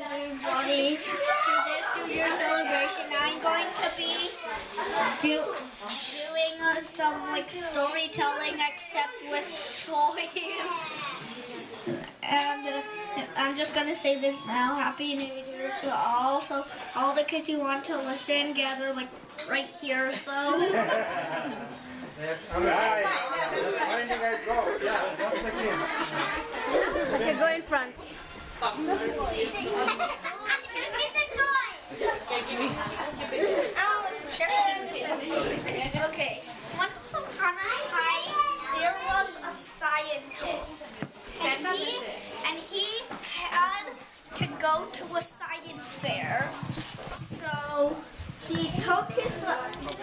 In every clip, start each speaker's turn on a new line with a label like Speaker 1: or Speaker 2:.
Speaker 1: everybody. For this New Year celebration, I'm going to be doing some like storytelling, except with toys. And I'm just gonna say this now. Happy New Year to all. So all the kids who want to listen, gather like right here. So.
Speaker 2: All right. Why don't you guys go? Yeah, what's the kid?
Speaker 3: Okay, go in front.
Speaker 1: Okay, once upon a time, there was a scientist, and he had to go to a science fair. So he took his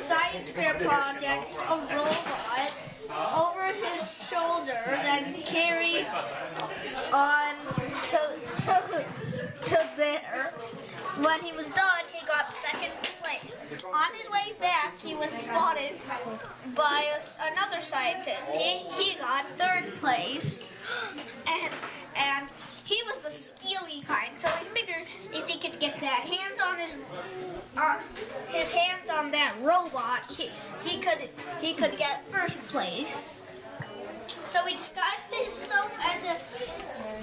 Speaker 1: science fair project, a robot, over his shoulder, then carried on to there. When he was done, he got second place. On his way back, he was spotted by another scientist. He got third place, and he was the steely kind. So he figured if he could get that his hands on that robot, he could get first place. So he disguised himself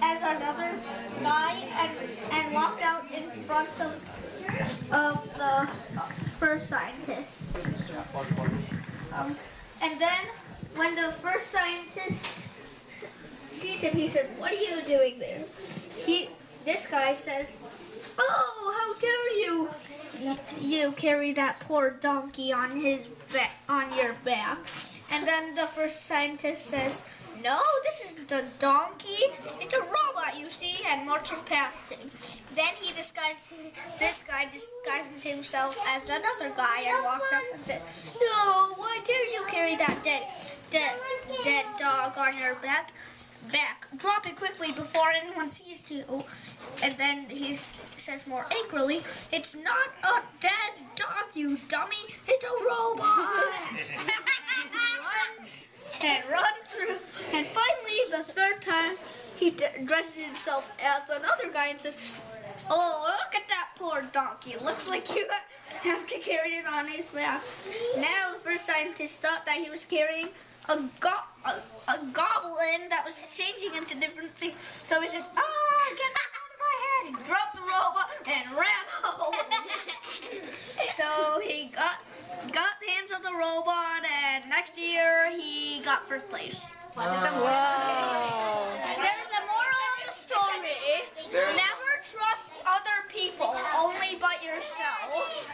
Speaker 1: as another guy and walked out in front of the first scientist. And then when the first scientist sees him, he says, "What are you doing there?" This guy says, "Oh, how dare you carry that poor donkey on your back?" And then the first scientist says, "No, this isn't a donkey. It's a robot, you see," and marches past him. Then this guy disguises himself as another guy and walked up and said, "No, why dare you carry that dead dog on your back? Drop it quickly before anyone sees you." And then he says more angrily, "It's not a dead dog, you dummy. It's a robot." runs through, and finally the third time he dresses himself as another guy and says, "Oh, look at that poor donkey. Looks like you have to carry it on his back." Now the first scientist thought that he was carrying a goblin that was changing into different things. So he said, "Get that out of my head." He dropped the robot and ran home. So he got the hands of the robot, and next year he got first place.
Speaker 3: Wow.
Speaker 1: There's a moral of the story. Never trust other people, only but yourself.